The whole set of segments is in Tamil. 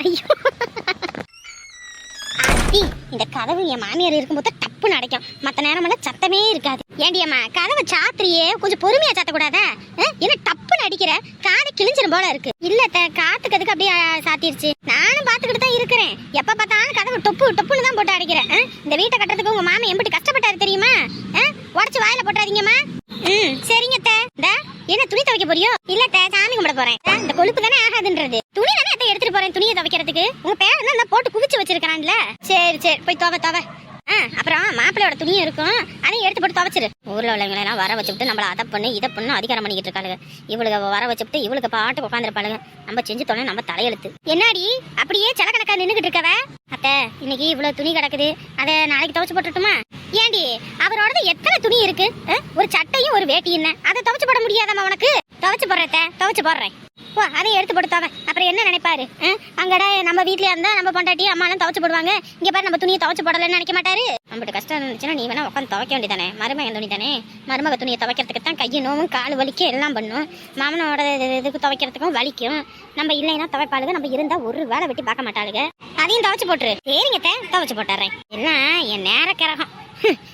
ஐயோ ஆத்தி, இந்த கதவு என் மாமியார் இருக்கும்போது டப்புன்னு அடைக்கும். மற்ற நேரமெல்லாம் சத்தமே இருக்காது. ஏண்டியம்மா கதவை சாத்திரியே கொஞ்சம் பொறுமையா சாத்தக்கூடாதா? என்ன டப்புன்னு அடிக்கிற? காது கிழிஞ்சிரும் போல இருக்கு. இல்ல காத்துக்கிறதுக்கு அப்படியே சாத்திருச்சு. நானும் பாத்துக்கிட்டு தான் இருக்கிறேன். எப்ப பார்த்தாலும் கதவை டொப்புன்னு தான் போட்டு அடிக்கிறேன். இந்த வீட்டை கட்டுறதுக்கு உங்க மாமா எம்பிட்டு கஷ்டப்பட்டாரு தெரியுமா? உடச்சு வாயில போட்டாதீங்கம்மா. சரிங்க என்ன துணி துவைக்க போறியோ? இல்ல சாமி கும்பிட போறேன். இந்த கொழுப்பு தானே ஆகாதுன்றது. துணி தானே எடுத்துட்டு போறேன் துணியை துவைக்கிறதுக்கு. உங்க பேர் தான் போட்டு குவிச்சு வச்சிருக்கான்ல. சரி போய் துவை. அப்புறம் மாப்பிள்ளையோட துணியும் இருக்கும், அதையும் எடுத்து போட்டு துவைச்சிரு. ஊர்ல உள்ளவங்களை எல்லாம் வர வச்சுட்டு நம்மள அதை பண்ணு இதை பண்ணு அதிகாரம் பண்ணிக்கிட்டு இருக்காளுங்க. இவளுக்கு வர வச்சுட்டு இவளுக்கு பாட்டு உட்காந்துருப்பாளுங்க. நம்ம செஞ்சு தோணை நம்ம தலையெழுத்து. என்னாடி அப்படியே சிலக்கணக்கா நின்னுகிட்டு இருக்கவ? அத்தை இன்னைக்கு இவ்வளவு துணி கிடக்குது, அதை நாளைக்கு துவைச்சு போட்டுட்டுமா? ஏண்டி அவரோடது எத்தனை துணி இருக்கு? ஒரு சட்டையும் ஒரு வேட்டி என்ன அதை துவைச்சு போட முடியாதம்மா உனக்கு? துவைச்சு போடுறேன். ஓ அதையும் எடுத்து போட்டு அப்புறம் என்ன நினைப்பாரு? அங்கடா நம்ம வீட்லயே இருந்தா நம்ம பொண்டாட்டி அம்மாலாம் துவைச்சு போடுவாங்க, இங்க பாரு நம்ம துணியை துவைச்சு போடலன்னு நினைக்க மாட்டாரு. நம்மகிட்ட கஷ்டம் இருந்துச்சுன்னா நீ வேணா உட்காந்து துவைக்க வேண்டியதானே. மருமகன் துணி தானே, மருமக துணியை துவைக்கிறதுக்கு தான் கையை நோவும் கால் வலிக்கும் எல்லாம் பண்ணும். மாமனோட இதுக்கு துவைக்கிறதுக்கும் வலிக்கும். நம்ம இல்லைன்னா துவைப்பாளுங்க, நம்ம இருந்தா ஒரு வேலை வெட்டி பார்க்க மாட்டாளுங்க. அதையும் துவைச்சு போட்டுரு. சரிங்க துவைச்சு போட்டுறேன். எல்லாம் என் நேர கிரகம்.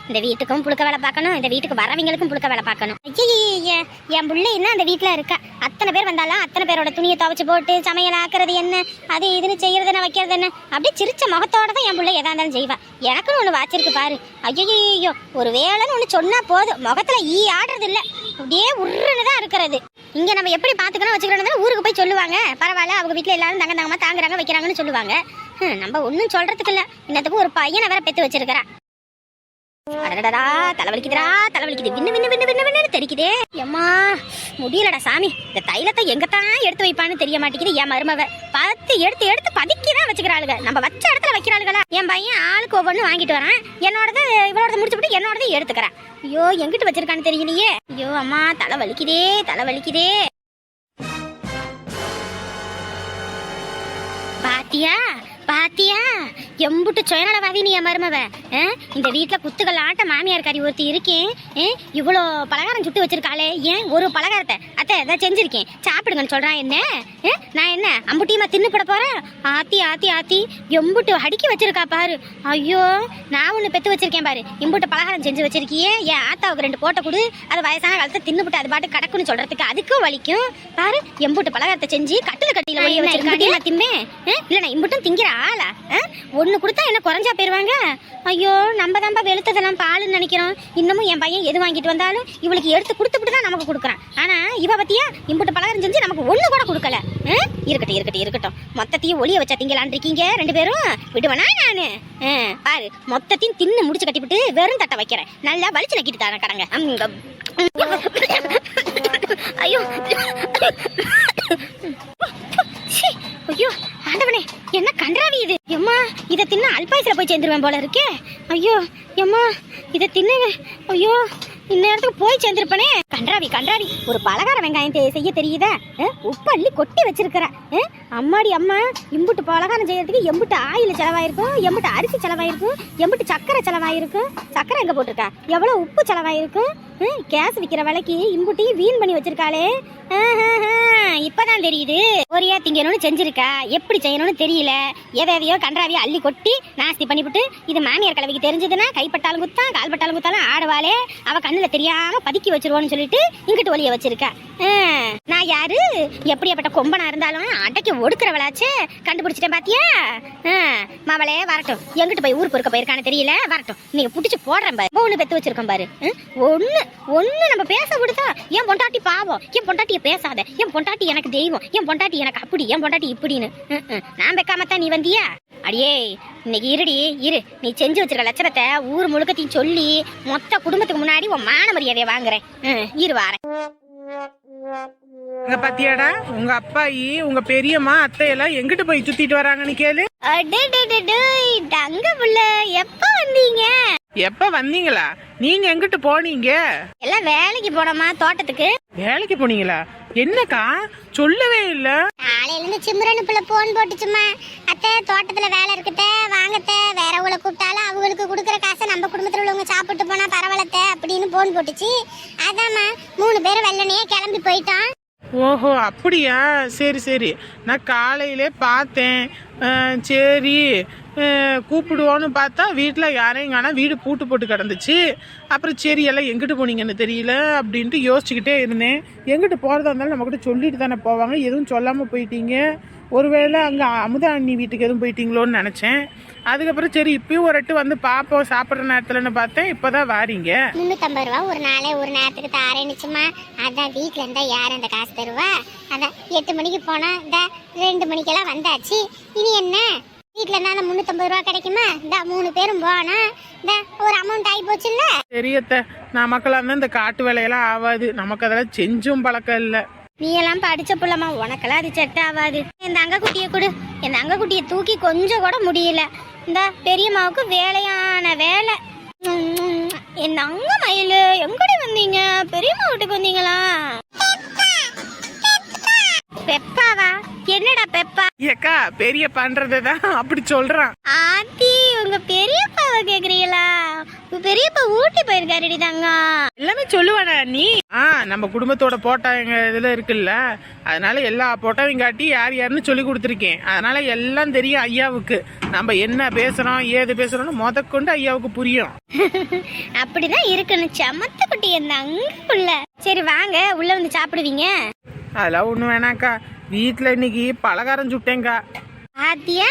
இந்த வீட்டுக்கும் புழுக்க வேலை பார்க்கணும், இந்த வீட்டுக்கு வரவங்களுக்கும் புழுக்க வேலை பார்க்கணும். ஐயா என் பிள்ளை என்ன அந்த வீட்டுல இருக்கா? அத்தனை பேர் வந்தாலும் அத்தனை பேரோட துணியை துவைச்சு போட்டு சமையல் ஆக்குறது என்ன, அது இதுன்னு செய்யறது என்ன வைக்கிறது என்ன, அப்படியே சிரிச்ச முகத்தோட தான் என் பிள்ளை எதா இருந்தாலும் செய்வா. எனக்குன்னு ஒண்ணு வாச்சிருக்கு பாரு. ஐயோ ஒரு வேலைன்னு ஒண்ணு சொன்னா போதும், முகத்துல ஈ ஆடுறது இல்ல, அப்படியே உருன்னு தான் இருக்கிறது. இங்க நம்ம எப்படி பாத்துக்கணும் வச்சுக்கணும் ஊருக்கு போய் சொல்லுவாங்க. பரவாயில்ல அவங்க வீட்டுல எல்லாரும் தங்கமா தாங்குறாங்க வைக்கிறாங்கன்னு சொல்லுவாங்க. நம்ம ஒன்னும் சொல்றதுக்கு இல்ல. இன்னத்துக்கு ஒரு பையனை வேற பெத்து வச்சிருக்கிறா. தலைவலிக்குது வின்னு தெரிக்குதே. எம்மா முடியலடா சாமி. இந்த தைலத்தை எங்கத்தான் எடுத்து வைப்பான்னு தெரிய மாட்டேங்குது. என் மருமவ பார்த்து எடுத்து பதுக்கிதான் வச்சுக்கிறாளுங்க. நம்ம வச்ச இடத்துல வைக்கிறாளுங்களா? என் பையன் ஆளுக்கு ஒவ்வொன்னு வாங்கிட்டு வரான். என்னோடது இவளோட முடிச்சுட்டு என்னோடது எடுத்துக்கிறான். ஐயோ எங்கிட்டு வச்சிருக்கான்னு தெரியலையே. ஐயோ அம்மா தலைவலிக்குதே. பாத்தியா எம்புட்டு சுயநலவாதி நீ என் மருமவ. இந்த வீட்டுல குத்துக்கள் ஆட்ட மாமியார் கறி ஒருத்தி இருக்கேன். இவ்வளோ பலகாரம் சுட்டு வச்சிருக்காளே. ஏன் ஒரு பலகாரத்தை அத்தை இதான் செஞ்சிருக்கேன் சாப்பிடுங்கன்னு சொல்றான். என்ன நான் என்ன அம்புட்டியமா தின்னு போட போறேன்? ஆத்தி எம்புட்டு அடுக்கி வச்சிருக்கா பாரு. ஐயோ நான் ஒண்ணு பெத்து வச்சிருக்கேன் பாரு. இம்புட்டு பலகாரம் செஞ்சு வச்சிருக்கியே. என் ஆத்தாவுக்கு 2 போட்ட கொடு, அது வயசான காலத்தை தின்னு போட்டு அது பாட்டு கடக்குன்னு சொல்றதுக்கு அதுக்கும் வலிக்கும் பாரு. எம்புட்டு பலகாரத்தை செஞ்சு கட்டில ஒழிய வச்சிருக்கேன். திம்பே இல்ல நான் இம்புட்டும் திங்கிற ஆளா? ஒண்ணு கொடுத்தா என்ன குறைஞ்சா போயிருவாங்க? ஐயோ நம்ம தான்ப்பா வெளுத்ததெல்லாம் பாலுன்னு நினைக்கிறோம். இன்னமும் என் பையன் எது வாங்கிட்டு வந்தாலும் இவளுக்கு எடுத்து கொடுத்துட்டு தான் நமக்கு கொடுக்குறான். ஆனா இவ பத்தியா இம்புட்டு பலகாரம் செஞ்சு நமக்கு ஒண்ணு கூட கொடுக்கல. இருக்கட்டும் மொத்தத்தையும் ஒளிய வச்சா திங்கலான் இருக்கீங்க 2 பேரும். விடுவனா நானு? பாரு மொத்தத்தையும் தின்னு முடிச்சு கட்டிவிட்டு வெறும் தட்டை வைக்கிறேன். நல்லா வலிச்சு நக்கிட்டு தானே கடங்க. ஐயோ ஐயோ ஆண்டவனே என்ன கன்றாவி இது. எம்மா இதை தின்னு அல்பாயசில போய் சேர்ந்துருவேன் போல இருக்கே. ஐயோ எம்மா இதை தின்னு ஐயோ இந்நேரத்துக்கு போய் சேர்ந்துருப்பனே. கன்றாவி ஒரு பலகார வெங்காயம் செய்ய தெரியுதா? உப்பு அள்ளி கொட்டி வச்சிருக்கிற. அம்மாடி அம்மா இம்புட்டு பலகாரம் செய்யறதுக்கு எம்புட்டு ஆயில் செலவாயிருக்கும், எம்புட்டு அரிசி செலவாயிருக்கும், எம்புட்டு சக்கரை செலவாயிருக்கும். சக்கரை எங்க போட்டிருக்கா? எவ்வளவு உப்பு செலவாயிருக்கும். கேஸ் விற்கிற விலைக்கு இம்புட்டியும் வீண் பண்ணி வச்சிருக்காளே. இப்பதான் தெரியுது ஒரியா திங்கணும்னு செஞ்சிருக்கா. எப்படி செய்யணும்னு தெரியல. எதையோ கன்றாவியோ அள்ளி கொட்டி நாஸ்தி பண்ணிவிட்டு இது மாமியார் கலவைக்கு தெரிஞ்சதுன்னா கைப்பட்டாலும் குத்தான் கால்பட்டாலும் குத்தாலும் ஆடுவாளே. அவ கண்ணுல தெரியாம பதுக்கி வச்சிருவோன்னு சொல்லிட்டு இங்கிட்டு ஒளிய வச்சிருக்கா. நான் யாரு? எப்படியாப்பட்ட கொம்பனா இருந்தாலும் அடைக்க ஒடுக்குறவளாச்சே. கண்டுபிடிச்சிட்டேன் பாத்தியா? மாவளே வரட்டும். எங்கிட்டு போய் ஊருக்கு இருக்க போயிருக்கான்னு தெரியல. வரட்டும் நீங்க புடிச்சு போடுறேன் பாரு. ஒண்ணு பெத்து வச்சிருக்கோம் பாரு. ஒண்ணு நம்ம பேச விடுதா? என் பொண்டாட்டி பாவம், என் பொண்டாட்டிய பேசாத, என் பொண்டாட்டி எனக்கு தெய்வம், என் பொண்டாட்டி எனக்கு அப்படி, என் பொண்டாட்டி இப்படின்னு. நான் வைக்காமத்தான் நீ வந்தியா? அடியே இன்னைக்கு இரு நீ செஞ்சு வச்சிருக்க லட்சணத்தை ஊர் முழுக்கத்தையும் சொல்லி மொத்த குடும்பத்துக்கு முன்னாடி உன் மான மரியாதையை வாங்குறேன். இரு வாரேன். பாத்தியாடா உங்க அப்பாயி உங்க பெரியம்மா அத்தையெல்லாம் எங்கிட்டு போய் சுத்திட்டு வராங்கன்னு கேளு. தங்க புள்ள எப்ப வந்தீங்க? எப்ப வந்தீங்களா? நீங்க எங்கிட்டு போனீங்க? எல்லாம் வேலைக்கு போனோமா தோட்டத்துக்கு. வேலைக்கு போனீங்களா? என்னக்கா சொல்லவே இல்ல. காலையில இருந்து சிம்ரன் பிள்ளை போன் போட்டுச்சுமா. அத்தை தோட்டத்துல வேலை இருக்குத்த வாங்கத்த, வேற உங்களை கூப்பிட்டாலும் அவங்களுக்கு கொடுக்குற காசை நம்ம குடும்பத்துல உள்ளவங்க சாப்பிட்டு போனா பரவாயில்லத்த அப்படின்னு போன் போட்டுச்சு. அதாம்மா 3 பேரும் வெள்ளனையே கிளம்பி போயிட்டோம். ஓஹோ அப்படியா, சரி சரி. நான் காலையிலே பார்த்தேன். சரி கூப்பிடுவோன்னு பார்த்தா வீட்டில் யாரையும் காணா, வீடு பூட்டு போட்டு கிடந்துச்சு. அப்புறம் சரி எல்லாம் எங்கிட்டு போனீங்கன்னு தெரியல அப்படின்ட்டு யோசிச்சுக்கிட்டே இருந்தேன். எங்கிட்டு போகிறதா இருந்தாலும் நம்மக்கிட்ட சொல்லிட்டு தானே போவாங்க, எதுவும் சொல்லாமல் போயிட்டீங்க. ஒருவேளை அங்கே அமுதா அண்ணி வீட்டுக்கு எதுவும் போயிட்டீங்களோன்னு நினச்சேன். அதுக்கப்புறம் சரி இப்பயும் ஒரு எட்டு வந்து பார்ப்போம் சாப்பிட்ற நேரத்துலன்னு பார்த்தேன், இப்போதான் வாரீங்க. 350 ரூபா ஒரு நாளே ஒரு நேரத்துக்கு தாரேனுச்சுமா. அதான் வீட்டில் இருந்தா யார் அந்த காசு தருவா? அதான் 8 மணிக்கு போனா இந்த 2 மணிக்கெல்லாம் வந்தாச்சு. இனி என்ன வீட்டில் இருந்தா அந்த 350 ரூபா கிடைக்குமா? இந்த 3 பேரும் போனா இந்த ஒரு அமௌண்ட் ஆகி போச்சுல்ல. தெரியத்த நமக்கெல்லாம் தான் இந்த காட்டு வேலையெல்லாம் ஆகாது, நமக்கு அதெல்லாம் செஞ்சும் பழக்கம் இல்லை. நீ எல்லாம் படிச்ச புள்ளமா, உனக்கெல்லாம் அது செட் ஆகாது. என் தங்க குட்டியை கொடு. என் தங்க குட்டியை தூக்கி கொஞ்சம் கூட முடியல. இந்த பெரியம்மாவுக்கு வேலையான வேலை. என் தங்க மயில் எங்கடி வந்தீங்க? பெரியம்மா வீட்டுக்கு வந்தீங்களா? பெப்பாவா? என்னடா பெப்பா? ஏக்கா பெரிய பண்றதுதான் அப்படி சொல்றான். ஆத்தி உங்க பெரியப்பாவை கேக்குறீங்களா? உங்க பெரியப்பா ஊட்டி போயிருக்காருடி தங்க. எல்லாமே சொல்லுவானா நீ? நம்ம குடும்பத்தோட போட்டோ எங்க இதுல இருக்குல்ல, அதனால எல்லா போட்டோவையும் காட்டி யார் யாருன்னு சொல்லி கொடுத்துருக்கேன். அதனால எல்லாம் தெரியும் ஐயாவுக்கு. நம்ம என்ன பேசுறோம் ஏது பேசுறோம்னு முதற்கொண்டு ஐயாவுக்கு புரியும். அப்படிதான் இருக்கணும். சமத்த குட்டி என் தங்க புள்ள. சரி வாங்க உள்ள வந்து சாப்பிடுவீங்க. அதெல்லாம் ஒண்ணு வேணாக்கா, வீட்டுல இன்னைக்கு பலகாரம் சுட்டேங்க்கா. ஆத்தியா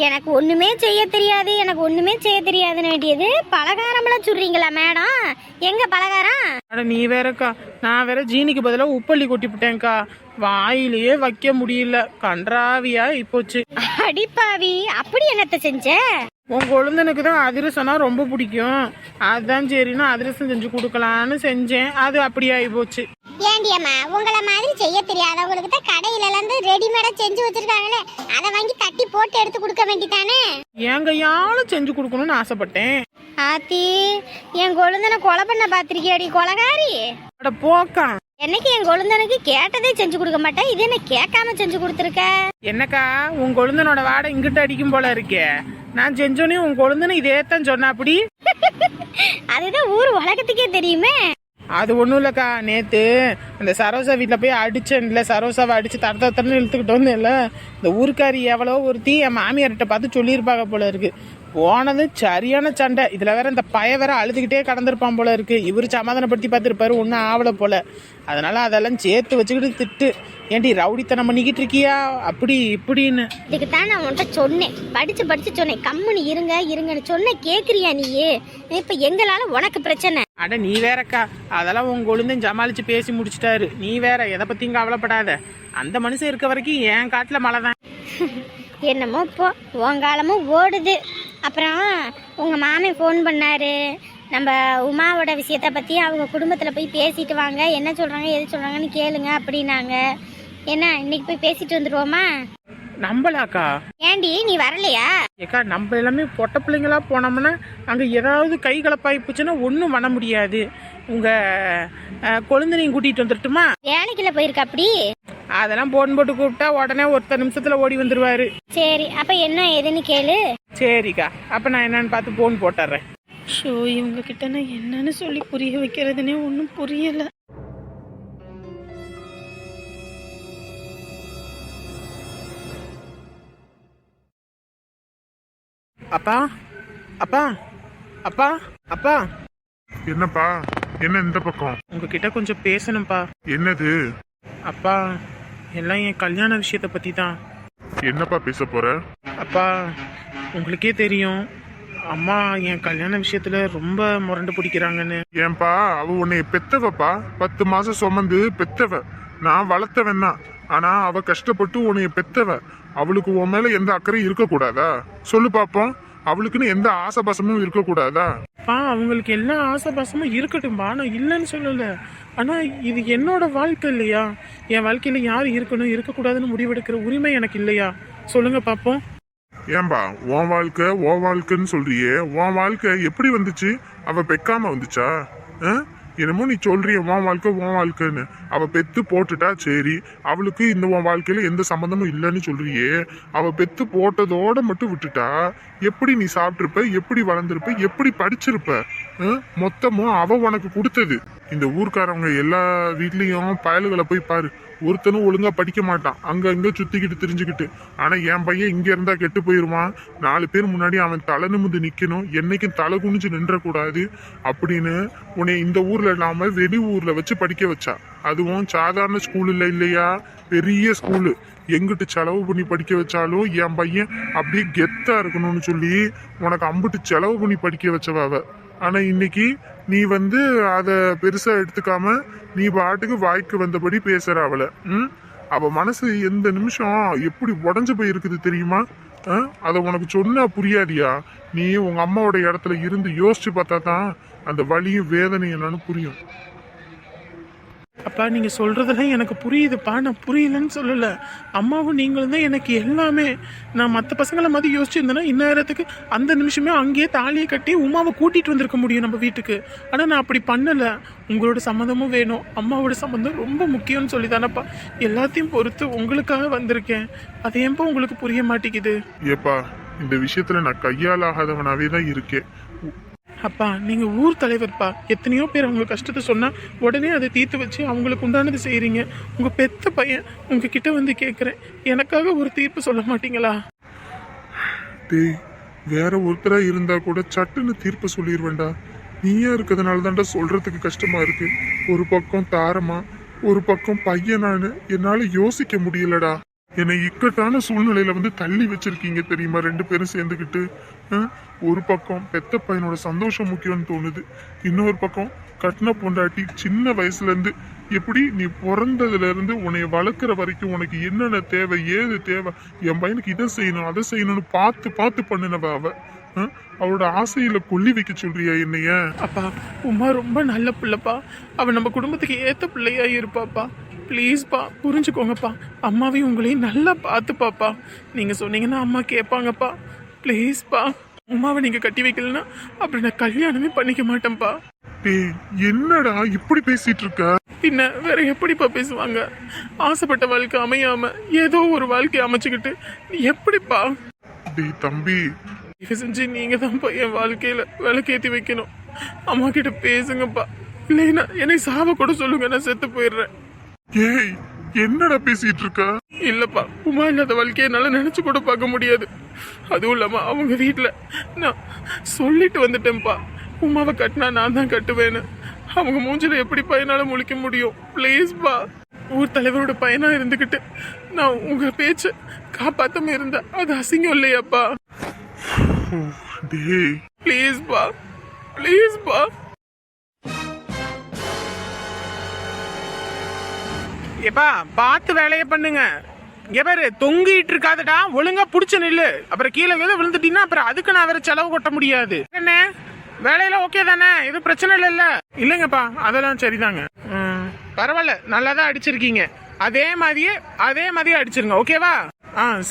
எனக்கு ஒண்ணுமே செய்ய தெரியாது, எனக்கு ஒண்ணுமே செய்ய தெரியாதுன்னு வேண்டியது பலகாரம்லாம் சொல்றீங்களா மேடம்? எங்க பலகாரம்? அட நீ வேறக்கா, நான் வேற ஜீனிக்கு பதிலாக உப்பள்ளி கொட்டி விட்டேன்க்கா. வாயிலேயே வைக்க முடியல, கன்றாவியா இப்போச்சு. அடிப்பாவி, அப்படி என்னத்த செஞ்ச? உன் கொழுந்தனுக்கு தான் அதிரசம்னா ரொம்ப பிடிக்கும். அதுதான் சரின்னு அதிரசம் செஞ்சு கொடுக்கலான்னு செஞ்சேன், அது அப்படியே ஆகி போச்சு. ஏண்டியம்மா உங்களை மாதிரி செய்ய தெரியாதவங்களுக்கு தான் கடையில இருந்து ரெடிமேடா செஞ்சு வச்சிருக்காங்களே, அதை வாங்கி தட்டி போட்டு எடுத்து கொடுக்க வேண்டியதானே? என் கையாலும் செஞ்சு கொடுக்கணும்னு ஆசைப்பட்டேன். ஆத்தி என் கொழுந்தனை கொலை பண்ண பாத்திருக்கியாடி கொலகாரி? அட போக்கா, என்னைக்கு என் கொழுந்தனுக்கு கேட்டதே செஞ்சு கொடுக்க மாட்டேன், இது என்ன கேட்காம செஞ்சு கொடுத்துருக்க? என்னக்கா உன் கொழுந்தனோட வாடை இங்கிட்ட அடிக்கும் போல இருக்கே. நான் செஞ்சோன்னே உன் கொழுந்தனை இதே தான் சொன்னா அப்படி. அதுதான் ஊர் உலகத்துக்கே தெரியுமே. அது ஒன்றும் இல்லைக்கா, நேற்று அந்த சரோசா வீட்டில் போய் அடிச்சேன்ல, சரோசாவை அடித்து தரத்தரன்னு இழுத்துக்கிட்டு வந்தேன்ல, இந்த ஊருக்காரி எவ்வளோ ஒருத்தி என் மாமியார்கிட்ட பார்த்து சொல்லியிருப்பாங்க போல இருக்கு. போனது சரியான சண்டை. இதில் வேற இந்த பய வேற அழுதுகிட்டே கடந்திருப்பான் போல இருக்கு. இவர் சமாதானப்படுத்தி பார்த்துருப்பாரு, ஒன்றும் ஆவலை போல. அதனால அதெல்லாம் சேர்த்து வச்சுக்கிட்டு திட்டு, ஏன்டி ரவுடித்தனம் பண்ணிக்கிட்டு இருக்கியா அப்படி இப்படின்னு. இதுக்கு தான் நான் உன்கிட்ட சொன்னேன், படிச்சு சொன்னேன், கம்முன்னு இருங்க இருங்கன்னு சொன்னேன். கேட்குறியா நீயே? இப்போ எங்களால உனக்கு பிரச்சனை. அட நீ வேறக்கா, அதெல்லாம் உங்க கொழுந்தன் சமாளிச்சு பேசி முடிச்சிட்டாரு. நீ வேற எதை பத்தியும் கவலைப்படாத. அந்த மனுஷன் இருக்க வரைக்கும் என் காட்டுல மழை தான். என்னமோ இப்போ உன் காலமும் ஓடுது. அப்புறம் உங்கள் மாமன் ஃபோன் பண்ணாரு, நம்ம உமாவோட விஷயத்தை பற்றி அவங்க குடும்பத்தில் போய் பேசிட்டு வாங்க, என்ன சொல்கிறாங்க எது சொல்கிறாங்கன்னு கேளுங்க அப்படின்னாங்க. என்ன இன்னைக்கு போய் பேசிட்டு வந்துடுவோமா? நம்பலாக்கா? ஏண்டி நீ வரலையா? ஏக்கா நம்ம எல்லாமே பொட்ட பிள்ளைங்களா போனோம்னா அங்கே ஏதாவது கை கலப்பாகி போச்சுன்னா ஒன்றும் பண்ண முடியாது. உங்கள் கொழுந்தனையும் கூட்டிகிட்டு வந்துட்டுமா? வேலைக்குள்ள போயிருக்க அப்படி? அதெல்லாம் போன் போட்டு கூப்பிட்டா உடனே ஒருத்தர் நிமிஷத்தில் ஓடி வந்துடுவாரு. சரி அப்போ என்ன ஏதுன்னு கேளு. சரிக்கா, அப்போ நான் என்னன்னு பார்த்து போன் போட்டுறேன். ஷோ இவங்க கிட்ட நான் என்னன்னு சொல்லி புரிய வைக்கிறதுனே ஒன்றும் புரியல. அப்பா அப்பா அப்பா அப்பா. என்னப்பா? என்ன இந்த பக்கம்? உங்ககிட்ட கொஞ்சம் பேசணும்ப்பா. என்னது? அப்பா எல்லாம் என் கல்யாண விஷயத்தை பற்றி தான். என்னப்பா பேச போற? அப்பா உங்களுக்கே தெரியும், அம்மா என் கல்யாண விஷயத்துல ரொம்ப முரண்டு பிடிக்கிறாங்கன்னு. ஏன்பா, அவ உன்னை பெத்தவப்பா. 10 மாசம் சுமந்து பெத்தவ. நான் வளர்த்தவன் தான். ஆனா அவ கஷ்டப்பட்டு உன்னைய பெத்தவ. அவளுக்கு உன் மேல எந்த அக்கறையும் இருக்க கூடாதா? சொல்லு பாப்போம். அவளுக்குன்னு எந்த ஆசபாசமும் இருக்க கூடாதா? அவங்களுக்கு எல்லா ஆசைபாசமும் இருக்கட்டும்பா, நான் இல்லைன்னு சொல்லல. ஆனா இது என்னோட வாழ்க்கை இல்லையா? என் வாழ்க்கையில யார் இருக்கணும் இருக்கக்கூடாதுன்னு முடிவெடுக்கிற உரிமை எனக்கு இல்லையா? சொல்லுங்க பாப்போம். ஏன்பா உன் வாழ்க்கைன்னு சொல்றியே, உன் வாழ்க்கை எப்படி வந்துச்சு? அவ பெக்காம வந்துச்சா? என்னமோ நீ சொல்றிய உன் வாழ்க்கைன்னு. அவ பெத்து போட்டுட்டா சரி, அவளுக்கு இந்த உன் வாழ்க்கையில எந்த சம்மந்தமும் இல்லைன்னு சொல்றியே. அவ பெத்து போட்டதோட மட்டும் விட்டுட்டா எப்படி நீ சாப்பிட்டிருப்ப, எப்படி வளர்ந்துருப்ப, எப்படி படிச்சிருப்ப? மொத்தமும் அவ உனக்கு கொடுத்தது. இந்த ஊர்க்காரவங்க எல்லா வீட்லயும் பயலுகளை போய் பாரு, ஒருத்தனும் ஒழுங்கா படிக்க மாட்டான், அங்க இங்க சுத்திக்கிட்டு திரிஞ்சுக்கிட்டு. ஆனா என் பையன் இங்க இருந்தா கெட்டு போயிருவான், 4 பேர் முன்னாடி அவன் தலை நிமிந்து நிக்கணும், என்னைக்கும் தலை குனிஞ்சு நின்றக்கூடாது அப்படின்னு உன்னை இந்த ஊர்ல இல்லாம வெளி ஊர்ல வச்சு படிக்க வச்சா. அதுவும் சாதாரண ஸ்கூல் இல்லையா, பெரிய ஸ்கூலு. எங்கிட்டு செலவு பண்ணி படிக்க வச்சாலும் என் பையன் அப்படியே கெத்தா இருக்கணும்னு சொல்லி உனக்கு அம்புட்டு செலவு பண்ணி படிக்க வச்சவ அவ. ஆனா இன்னைக்கு நீ அத பெருசா எடுத்துக்காம நீ பாட்டுக்கு வாய்க்கு வந்தபடி பேசுற அவளை. அவ மனசு எந்த நிமிஷம் எப்படி உடஞ்சு போயிருக்குது தெரியுமா? அதை உனக்கு சொன்னா புரியாதியா? நீ உங்க அம்மாவோட இடத்துல இருந்து யோசிச்சு பார்த்தா தான் அந்த வலியும் வேதனை என்னன்னு புரியும். அப்பா நீங்க சொல்றதெல்லாம் எனக்கு புரியுதுப்பா, நான் புரியலன்னு சொல்லல. அம்மாவும் நீங்களும் தான் எனக்கு எல்லாமே. நான் மற்ற பசங்களை மாதிரி யோசிச்சிருந்தேன்னா இந்நேரத்துக்கு அந்த நிமிஷமே அங்கேயே தாலியை கட்டி உமாவை கூட்டிட்டு வந்திருக்க முடியும் நம்ம வீட்டுக்கு. ஆனா நான் அப்படி பண்ணல. உங்களோட சம்மந்தமும் வேணும், அம்மாவோட சம்மந்தம் ரொம்ப முக்கியம்னு சொல்லி தானப்பா எல்லாத்தையும் பொறுத்து உங்களுக்காக வந்திருக்கேன். அது ஏன்பா உங்களுக்கு புரிய மாட்டேங்குது? ஏப்பா இந்த விஷயத்துல நான் கையால் ஆகாதவனாவே தான் இருக்கேன். அப்பா நீங்க ஊர் தலைவர்ப்பா, எத்தனையோ பேர் அவங்க கஷ்டத்தை சொன்னா உடனே அதை தீர்த்து வச்சு அவங்களுக்கு உண்டானது செய்றீங்க. உங்க பெத்த பையன் உங்ககிட்ட கேட்குறேன், எனக்காக ஒரு தீர்ப்பு சொல்ல மாட்டீங்களா? டேய், வேற ஒருத்தரா இருந்தா கூட சட்டுன்னு தீர்ப்பு சொல்லிடுவேண்டா. நீயா இருக்கிறதுனால தான்டா சொல்றதுக்கு கஷ்டமா இருக்கு. ஒரு பக்கம் தாரமா, ஒரு பக்கம் பையனானு என்னால யோசிக்க முடியலடா. என்னை இக்கட்டான சூழ்நிலையில தள்ளி வச்சிருக்கீங்க தெரியுமா 2 பேரும் சேர்ந்துக்கிட்டு. ஒரு பக்கம் பெத்த பையனோட சந்தோஷம் முக்கியம்னு தோணுது, இன்னொரு பக்கம் கட்டின பொண்டாட்டி சின்ன வயசுல இருந்து எப்படி நீ பிறந்ததுல இருந்து உன்னைய வளர்க்குற வரைக்கும் உனக்கு என்னென்ன தேவை ஏது தேவை, என் பையனுக்கு இதை செய்யணும் அதை செய்யணும்னு பார்த்து பார்த்து பண்ணினவ அவ. அவளோட ஆசையில கொல்லி வைக்க சொல்றியா என்னைய? அப்பா உமா ரொம்ப நல்ல பிள்ளைப்பா, அவ நம்ம குடும்பத்துக்கு ஏத்த பிள்ளையா இருப்பாப்பா. ப்ளீஸ்ப்பா புரிஞ்சுக்கோங்கப்பா, அம்மாவையும் உங்களையும் நல்லா பார்த்துப்பாப்பா. நீங்க சொன்னீங்கன்னா அம்மா கேட்பாங்கப்பா. ப்ளீஸ்ப்பா, உமாவை நீங்க கட்டி வைக்கலன்னா அப்படி நான் கல்யாணமே பண்ணிக்க மாட்டேன்ப்பா. டேய் என்னடா இப்படி பேசிட்டு இருக்க? பின்ன வேற எப்படிப்பா பேசுவாங்க? ஆசைப்பட்ட வாழ்க்கை அமையாம ஏதோ ஒரு வாழ்க்கை அமைச்சுக்கிட்டு எப்படிப்பா? டேய் தம்பி, இது செஞ்சு நீங்க தான்ப்பா என் வாழ்க்கையில விளக்கேத்தி வைக்கணும். அம்மா கிட்ட பேசுங்கப்பா, இல்லைன்னா என்னை சாவ கூட சொல்லுங்க, நான் செத்து போயிடுறேன். ஏய் என்னடா பேசிட்டு இருக்க? இல்லப்பா, உமா இல்லாத வாழ்க்கையை என்னால நினைச்சு கூட பார்க்க முடியாது. அதுவும் இல்லாம அவங்க வீட்டுல நான் சொல்லிட்டு வந்துட்டேன்ப்பா, உமாவை கட்டினா நான் தான் கட்டுவேன்னு. அவங்க மூஞ்சில எப்படிப்பா என்னால முழிக்க முடியும்? பிளீஸ்ப்பா, ஊர் தலைவரோட பையனா இருந்துகிட்டு நான் உங்க பேச்ச காப்பாத்தாம இருந்தா அது அசிங்கம் இல்லையாப்பா? டேய் பிளீஸ்ப்பா, பிளீஸ்ப்பா. ஏப்பா பார்த்து வேலையை பண்ணுங்க. இங்க பாரு, தொங்கிட்டு இருக்காதடா, ஒழுங்கா புடிச்சு நில்லு. அப்புறம் கீழே விழுந்துட்டீங்கன்னா அப்புறம் அதுக்கு நான் வேற செலவு கொட்ட முடியாது. என்ன வேலையெல்லாம் ஓகே தானே? எதுவும் பிரச்சனை இல்லைல்ல? இல்லைங்கப்பா அதெல்லாம் சரிதாங்க. பரவாயில்ல, நல்லா தான் அடிச்சிருக்கீங்க. அதே மாதிரியே அடிச்சிருங்க, ஓகேவா?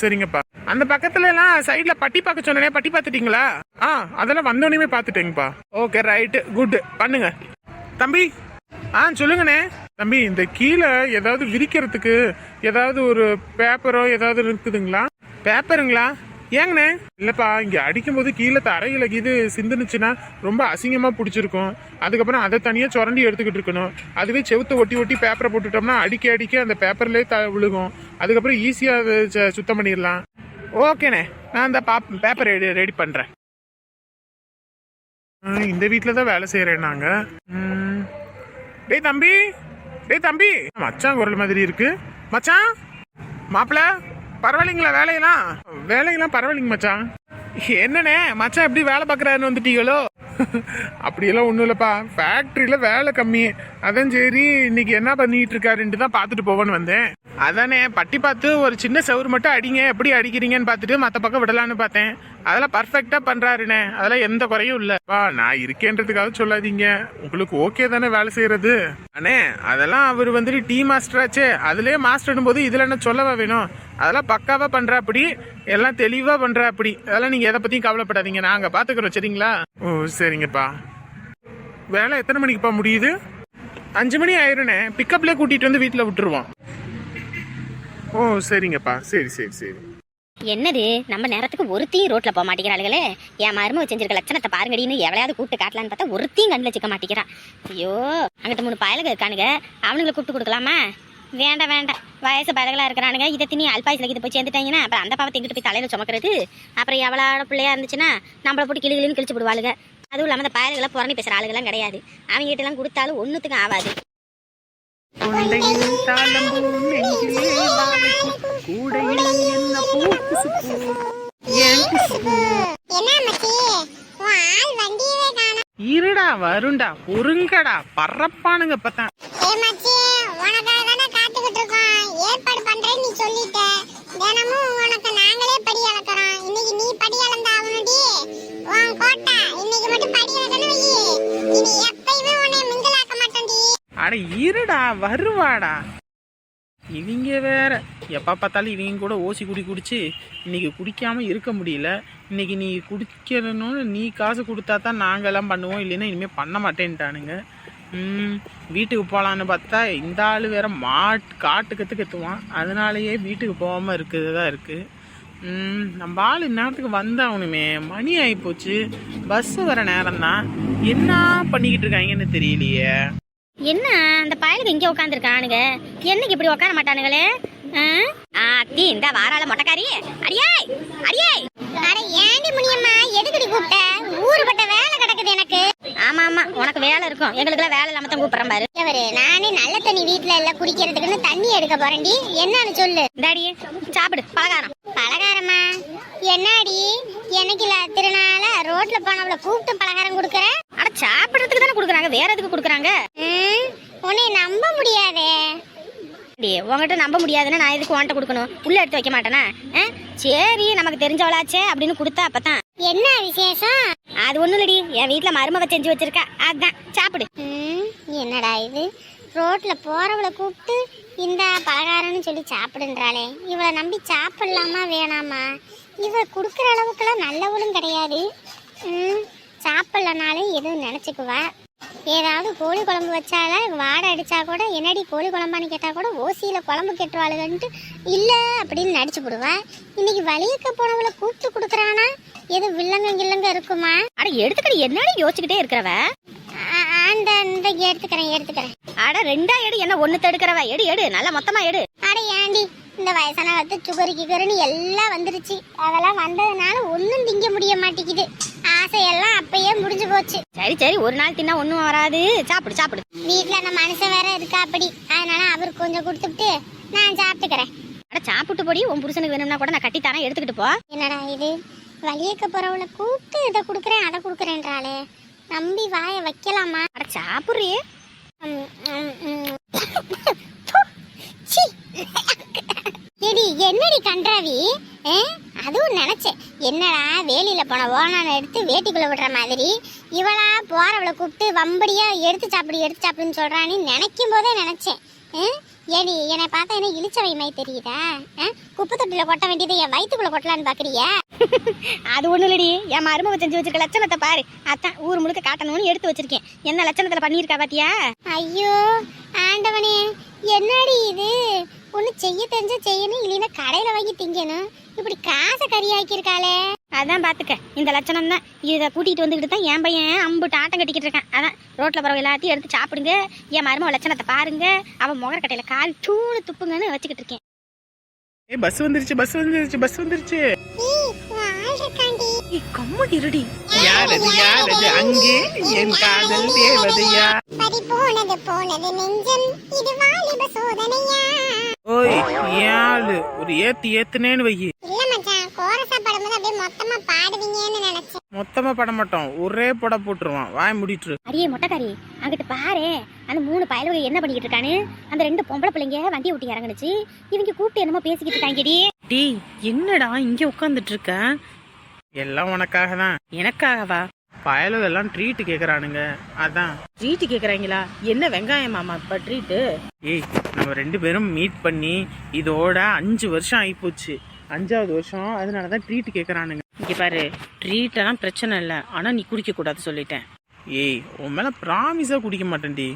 சரிங்கப்பா. அந்த பக்கத்துல எல்லாம் சைட்ல பட்டி பார்க்க சொன்னே, பட்டி பார்த்துட்டீங்களா? அதெல்லாம் வந்தோடனே பார்த்துட்டேங்கப்பா. ஓகே ரைட்டு குட், பண்ணுங்க தம்பி. சொல்லுங்கண்ணே. தம்பி இந்த கீழே ஏதாவது விரிக்கிறதுக்கு ஏதாவது ஒரு பேப்பரோ ஏதாவது இருக்குதுங்களா? பேப்பருங்களா? ஏங்கண்ணே? இல்லப்பா, இங்க அடிக்கும் போது கீழே தரையில இது சிந்துனுச்சுன்னா ரொம்ப அசிங்கமா பிடிச்சிருக்கும். அதுக்கப்புறம் அதை தனியா சுரண்டி எடுத்துக்கிட்டு இருக்கணும். அதுவே செவுத்த ஒட்டி ஒட்டி பேப்பரை போட்டுட்டோம்னா அடிக்க அடிக்க அந்த பேப்பர்லயே விழுகும். அதுக்கப்புறம் ஈஸியா அதை சுத்தம் பண்ணிடலாம். ஓகேண்ணே, நான் அந்த பேப்பர் ரெடி பண்றேன். இந்த வீட்டில தான் வேலை செய்யறேன் நாங்க. டேய் தம்பி, மச்சான் குரல் மாதிரி இருக்கு. மச்சான், மாப்பிள்ள பரவாயில்லைங்களா? வேலையெல்லாம் பரவாயில்லைங்க மச்சான். என்னண்ணே மச்சான் எப்படி வேலை பார்க்குறாருன்னு வந்துட்டீங்களோ? அப்படியெல்லாம் ஒன்றும் இல்லைப்பா, ஃபேக்ட்ரியில் வேலை கம்மி. அதான் சரி இன்னைக்கு என்ன பண்ணிட்டு இருக்காருன்ட்டு தான் பார்த்துட்டு போவேன்னு வந்தேன். அதானே பட்டி பார்த்து ஒரு சின்ன செவுரு மட்டும் அடிங்க, எப்படி அடிக்கிறீங்கன்னு பார்த்துட்டு மற்ற பக்கம் விடலான்னு பார்த்தேன். அதெல்லாம் பர்ஃபெக்டா பண்றாருண்ணே, அதெல்லாம் எந்த குறையும் இல்லப்பா. நான் இருக்கேன்றதுக்காக சொல்லாதீங்க, உங்களுக்கு ஓகே தானே வேலை செய்யறது? அண்ணே அதெல்லாம் அவர் டீ மாஸ்டராச்சே, அதுலயே மாஸ்டர்னும் போது இதுல என்ன சொல்லவா வேணும்? அதெல்லாம் பக்காவா பண்றா அப்படி, எல்லாம் தெளிவா பண்றா அப்படி. அதெல்லாம் நீங்க எதை பத்தியும் கவலைப்படாதீங்க, நாங்க பாத்துக்கிறோம் சரிங்களா? ஓ சரிங்கப்பா. வேலை எத்தனை மணிக்குப்பா முடியுது? 5 மணி ஆயிருண்ணே, பிக்கப்லேயே கூட்டிட்டு வந்து வீட்டில் விட்டுருவோம். ஓ சரிங்கப்பா, சரி. என்னது நம்ம நேரத்துக்கு ஒருத்தையும் ரோட்ல போக மாட்டேங்கிறாளுகளே. என் மருமக செஞ்சிருக்க லட்சணத்தை பாருங்கடின்னு எவ்வளையாவது கூப்பிட்டு காட்டலான்னு பார்த்தா ஒருத்தையும் கண்ணில் வச்சுக்க மாட்டேங்கிறான். ஐயோ, அங்கிட்ட 3 பயலுக இருக்கானுங்க, அவனுங்களை கூப்பிட்டு கொடுக்கலாமா? வேண்டாம் வேண்டாம், வயசு பயல்களா இருக்கிறானுங்க. இதை திணி அல்பாயுசில் இது போய் சேர்ந்துட்டாங்கன்னா அப்புறம் அந்த பாவத்தை எங்கிட்ட போய் தலையில சுமக்கிறது. அப்புறம் எவ்வளோ பிள்ளையா இருந்துச்சுன்னா நம்மளை போட்டு கிளிகளின்னு கிழிச்சு விடுவாளுங்க. அதுவும் இல்லாமல் அந்த பயல்களை புறணி பேசுகிற ஆளுகள்லாம் கிடையாது. அவங்ககிட்ட எல்லாம் கொடுத்தாலும் ஒன்றுத்துக்கும் ஆகாது. இருடா வருண்டா பொறுங்கடா பறப்பானுங்க பத்தான். ஏற்பாடு பண்றேன்னு நீ சொல்லிட்ட. தினமும் உனக்கு நாங்களே படி அளக்கறோம். இன்னைக்கு நீ படி அளந்தா அவனுடி உன் கோட்டை. இன்னைக்கு மட்டும் படி அளக்கணும் வை. இனி எப்பயுமே உன்னை மிங்கலாக்க மாட்டேன்டி. அட இருடா வருவாடா. இவங்க வேற எப்போ பார்த்தாலும் இவங்க கூட ஓசி குடிச்சு இன்னைக்கு குடிக்காம இருக்க முடியல. இன்னைக்கு நீ குடிக்கணும்னு நீ காசு கொடுத்தா தான் நாங்கெல்லாம் பண்ணுவோம், இல்லைன்னா இனிமேல் பண்ண மாட்டேன்ட்டானுங்க. வீட்டுக்கு போகலான்னு பார்த்தா இந்த ஆள் வேற காட்டுக்கத்து கத்துவான். அதனாலயே வீட்டுக்கு போகாமல் இருக்கிறதா இருக்குது. நம்ம ஆள் இந்நேரத்துக்கு வந்தாகணுமே, மணி ஆகிப்போச்சு, பஸ்ஸு வர நேரம் தான். என்ன பண்ணிக்கிட்டு இருக்காங்கன்னு தெரியலையே. என்ன அந்த பயலுக்கு இங்கே உட்காந்துருக்கானுங்க, என்னைக்கு இப்படி உட்கார மாட்டானுங்களே? அத்தி இந்த வாரால மொட்டைக்காரி, அடியே அடியே. அட ஏண்டி முனியம்மா, எதுக்குடி கூப்பிட்ட? ஊருப்பட்ட வேலை கிடக்குது எனக்கு. ஆமா ஆமா, உனக்கு வேலை இருக்கும், எங்களுக்குலாம் வேலை இல்லாம தான் கூப்பிடுறேன் பாரு. நானே நல்ல தண்ணி வீட்டுல இல்ல குடிக்கிறதுக்குன்னு தண்ணி எடுக்க போறேன்டி. என்னன்னு சொல்லு. டாடியே சாப்பிடு பலகாரம். பலகாரமா? என்னடி எனக்கு திருநாள ரோட்ல போனவள கூப்பிட்டு பலகாரம் கொடுக்கற? அட சாப்பிடுறதுக்கு தானே கொடுக்குறாங்க, வேற எதுக்கு கொடுக்குறாங்க? உன்னை நம்ப முடியாதே. உங்ககிட்ட நம்ப முடியாதுன்னா நான் எதுக்கு உன்கிட்ட கொடுக்கணும்? உள்ள எடுத்து வைக்க மாட்டேனா? சரி நமக்கு தெரிஞ்சவளாச்சே அப்படின்னு கொடுத்தா அப்பதான். என்ன விசேஷம்? அது ஒண்ணும் இல்லடி, என் வீட்டுல மருமக செஞ்சு வச்சிருக்கா, அதான் சாப்பிடு. என்னடா இது, ரோட்ல போறவளை கூப்பிட்டு இந்த பலகாரம்னு சொல்லி சாப்பிடுன்றாளே. இவளை நம்பி சாப்பிடலாமா வேணாமா? இவ கொடுக்குற அளவுக்குலாம் நல்லவளும் கிடையாது. சாப்பிடலனாலும் எதுவும் நினச்சிக்குவா. ஏதாவது கோழி குழம்பு வச்சால வாடை அடிச்சா கூட என்னடி கோழி குழம்பான்னு கேட்டா கூட ஓசியில குழம்பு கெட்டுவாளுகன்ட்டு இல்ல அப்படின்னு நடிச்சு போடுவா. இன்னைக்கு வழியக்க போனவளை கூப்பிட்டு கொடுக்குறானா, எது வில்லங்க கில்லங்க இருக்குமா? அட எடுத்துக்கிட்டு என்னடி யோசிச்சுக்கிட்டே இருக்கிறவ? அந்த எடுத்துக்கிறேன். அட 2 எடு, என்ன 1 எடுக்கிறவ? எடு நல்லா மொத்தமா எடு. அட ஏண்டி, இந்த வயசான காலத்து சுகரிக்குன்னு எல்லாம் வந்துருச்சு. அதெல்லாம் வந்ததுனால ஒன்னும் திங்க முடிய மாட்டேங்குது. ஆசையெல்லாம் அப்பயே முடிஞ்சு போச்சு. சரி ஒரு நாள் தின்னா ஒன்னும் வராது, சாப்பிடு. வீட்டுல அந்த மனுஷன் வேற இருக்கா அப்படி, அதனால அவருக்கு கொஞ்சம் கொடுத்துட்டு நான் சாப்பிட்டுக்கிறேன். அட சாப்பிட்டு போடி, உன் புருஷனுக்கு வேணும்னா கூட நான் கட்டித்தானே எடுத்துக்கிட்டு போ. என்னடா இது, வழியக்க போறவளை கூப்பிட்டு இதை கொடுக்குறேன் அதை கொடுக்குறேன்றாளே, நம்பி வாய வைக்கலாமா? அட சாப்பிடுறியே. என்னடி கன்றாவி? அதுவும் நினைச்சேன், என்னடா வேலியில போன ஓனான எடுத்து வேட்டிக்குள்ள விடுற மாதிரி இவளா போறவளை கூப்பிட்டு வம்படியா எடுத்து சாப்பிடுன்னு சொல்றான்னு நினைக்கும் போதே நினைச்சேன். ஏடி என்னை பார்த்தா என்ன இழிச்சவை மாதிரி தெரியுதா? குப்பை தொட்டில கொட்ட வேண்டியதை என் வயிற்றுக்குள்ள கொட்டலான்னு பாக்குறியா? அது ஒண்ணு இல்லடி, என் மருமக செஞ்சு வச்சிருக்க லட்சணத்தை பாரு, அதான் ஊர் முழுக்க காட்டணும்னு எடுத்து வச்சிருக்கேன். என்ன லட்சணத்துல பண்ணியிருக்கா பாத்தியா? ஐயோ ஆண்டவனே, என்னடி இது? ஒண்ணு செய்ய தெரிஞ்சா செய்யணும், இல்லைன்னா கடையில வாங்கி திங்கணும். இப்படி காசை கறியாக்கியிருக்காளே. அதான் பாத்துக்க, இந்த லட்சணம் தான். இதை கூட்டிகிட்டு வந்துக்கிட்டு தான் என் பையன் அம்புட்டு ஆட்டம் கட்டிக்கிட்டு இருக்கான். அதான் ரோட்ல போறவங்க எல்லாத்தையும் எடுத்து சாப்பிடுங்க, என் மருமக லட்சணத்தை பாருங்க, அவன் முகர கட்டையில கால் தூணு துப்புங்கன்னு வச்சுக்கிட்டு இருக்கேன். பஸ் வந்துருச்சு. கம்மடி இருடி. யாரது அங்கே என் காதல் தேவதையா? போனது நெஞ்சம், இது வாலிப சோதனையா? ஓய் யாழு ஒரு ஏத்துனேன்னு வை. இல்ல மச்சான், கோரஸா பாடும்போது அப்படியே மொத்தமா பாடுவீங்கன்னு நினைச்சேன். மொத்தமா பாட மாட்டோம், ஒரே பட போட்டுருவான். வாய் முடிட்டு. அடியே மொட்டைக்காரி, அங்கிட்டு பாரு, அந்த 3 பயலுக என்ன பண்ணிக்கிட்டு இருக்கானு. அந்த 2 பொம்பளை பிள்ளைங்க வண்டியை விட்டு இறங்குனுச்சு, இவங்க கூப்பிட்டு என்னமோ பேசிக்கிட்டு இருக்காங்கடி. டி என்னடா இங்க உட்காந்துட்டு இருக்க? எல்லாம் உனக்காக தான். எனக்காகவா? பயலுக எல்லாம் ட்ரீட் கேக்குறானுங்க, அதான். ட்ரீட் கேக்குறாங்களா? என்ன வெங்காயம் மாமா இப்ப ட்ரீட்டு? ஏய், நம்ம 2 பேரும் மீட் பண்ணி இதோட 5 வருஷம் ஆயிப்போச்சு. 5வது வருஷம், அதனாலதான் ட்ரீட் கேக்குறானுங்க. இங்க பாரு, ட்ரீட் எல்லாம் பிரச்சனை இல்ல, ஆனா நீ குடிக்க கூடாது சொல்லிட்டேன். ஏய், உன் மேல ப்ராமிஸா குடிக்க மாட்டேன்டி.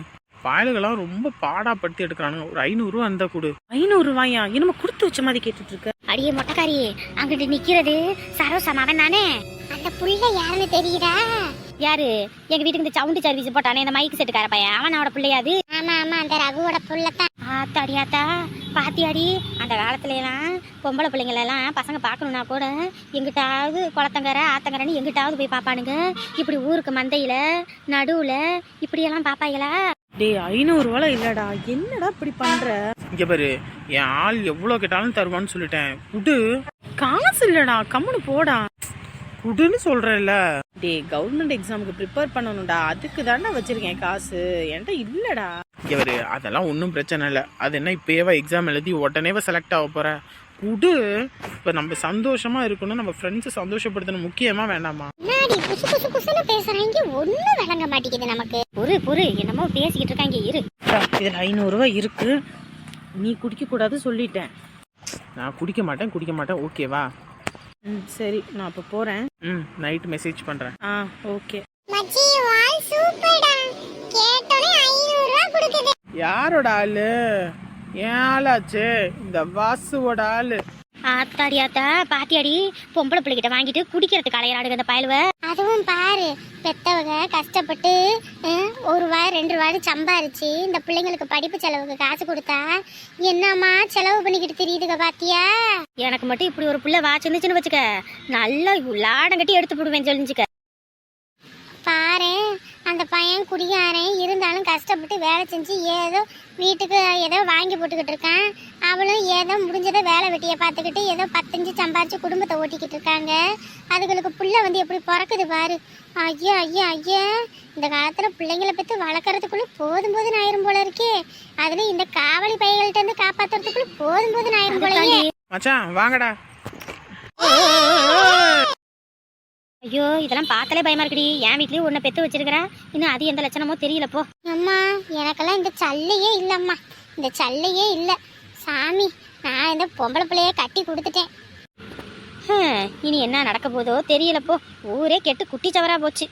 பயலுகெல்லாம் ரொம்ப பாடாப்படுத்தி எடுக்கிறானுங்க. ஒரு 500 ரூபா அந்த கொடு. 500 ரூபாயா? என்னமோ கொடுத்து வச்ச மாதிரி கேட்டுட்டு இருக்க. அடியே மொட்டைக்காரி, அங்கிட்டு நிக்கிறது சரோசா மகன் தானே? அந்த புள்ள யாருன்னு தெரியுதா? யாரு? எங்க வீட்டுக்கு இந்த சவுண்டு சர்வீஸ் போட்டானே இந்த மைக் செட்டுக்கார பையன், அவனோட பிள்ளையாது? ஆமா ஆமா, அந்த ரகுவோட புள்ளத்தான். ஆத்தாடியாத்தா, பாத்தியாடி, அந்த காலத்துல எல்லாம் பொம்பளை பிள்ளைங்களெல்லாம் பசங்க பார்க்கணுன்னா கூட எங்கிட்டாவது குளத்தங்கரை ஆத்தங்கரைன்னு எங்கிட்டாவது போய் பார்ப்பானுங்க. இப்படி ஊருக்கு மந்தையில நடுவுல இப்படியெல்லாம் பாப்பாங்களா? டேய் 500 ரூபால இல்லடா, என்னடா இப்படி பண்ற? இங்க பாரு, என் ஆள் எவ்வளவு கேட்டாலும் தருவான்னு சொல்லிட்டேன். குடு. காசு இல்லடா, கம்முனு போடா. குடுன்னு சொல்றேன்ல. டேய் கவர்மெண்ட் எக்ஸாமுக்கு ப்ரிப்பேர் பண்ணணும்டா, அதுக்கு தானே வச்சிருக்கேன் காசு, என்கிட்ட இல்லடா. இங்க பாரு, அதெல்லாம் ஒன்றும் பிரச்சனை இல்லை. அது என்ன இப்பயேவா எக்ஸாம் எழுதி உடனேவா செலக்ட் ஆக போற? குடு. இப்ப நம்ம சந்தோஷமா இருக்கணும், நம்ம ஃப்ரெண்ட்ஸை சந்தோஷப்படுத்தணும், முக்கியமா வேண்டாமா? முன்னாடி குசு குசு குசுன்னு பேசுறாங்க, ஒண்ணும் விளங்க மாட்டேங்குது நமக்கு. பொறு என்னமோ பேசிக்கிட்டு இருக்காங்க, இரு. இதுல 500 ரூபாய் இருக்கு, நீ குடிக்க கூடாது சொல்லிட்டேன். நான் குடிக்க மாட்டேன், ஓகேவா? சரி, நான் அப்ப போறேன். நைட் மெசேஜ் பண்றேன். ஓகே. மச்சி வால் சூப்பர்டா, கேட்டோனே 500 ரூபாய் கொடுக்குது. யாரோட ஆளு? என் ஆளாச்சு, இந்த வாசுவோட ஆளு. ஆத்தாடியாத்தா, பாத்தியாடி, பொம்பளை பிள்ளைகிட்ட வாங்கிட்டு குடிக்கிறதுக்கு அலையறாடுங்க அந்த பயலுவ. அதுவும் பாரு, பெத்தவங்க கஷ்டப்பட்டு 1 ரூபாய் 2 ரூபாய் சம்பாரிச்சு இந்த பிள்ளைங்களுக்கு படிப்பு செலவுக்கு காசு கொடுத்தா என்னம்மா செலவு பண்ணிக்கிட்டு தெரியுதுங்க பாத்தியா? எனக்கு மட்டும் இப்படி ஒரு பிள்ளை வாச்சிருந்துச்சுன்னு வச்சுக்க, நல்லா லாடம் கட்டி எடுத்து போடுவேன் சொல்லிச்சுக்க. பாரு, அந்த பையன் குடிகாரன் இருந்தாலும் கஷ்டப்பட்டு வேலை செஞ்சு ஏதோ வீட்டுக்கு ஏதோ வாங்கி போட்டுக்கிட்டு இருக்கான். அவளும் ஏதோ முடிஞ்சதை வேலை வெட்டியை பார்த்துக்கிட்டு ஏதோ 10 சம்பாரிச்சு குடும்பத்தை ஓட்டிக்கிட்டு இருக்காங்க. அதுகளுக்கு புள்ள வந்து எப்படி பிறக்குது பாரு. ஐயா ஐயா ஐயா, இந்த காலத்துல பிள்ளைங்களை பற்றி வளர்க்குறதுக்குள்ள போதும் ஆயிரும் போல இருக்கே. அதுல இந்த காவலி பையல்கிட்ட இருந்து காப்பாத்துறதுக்குள்ள போதும் ஆயிரும் போலயே. மச்சான் வாங்கடா. ஐயோ, இதெல்லாம் பார்த்தாலே பயமா இருக்குடி. என் வீட்லயும் ஒன்ன பெத்து வச்சிருக்கிறேன், இன்னும் அது எந்த லட்சணமோ தெரியல போ. அம்மா, எனக்கெல்லாம் இந்த சல்லையே இல்லம்மா, இந்த சல்லையே இல்லை. சாமி, நான் இந்த பொம்பளை பிள்ளைய கட்டி கொடுத்துட்டேன். இனி என்ன நடக்க போதோ தெரியல போ. ஊரே கெட்டு குட்டி சவரா போச்சு.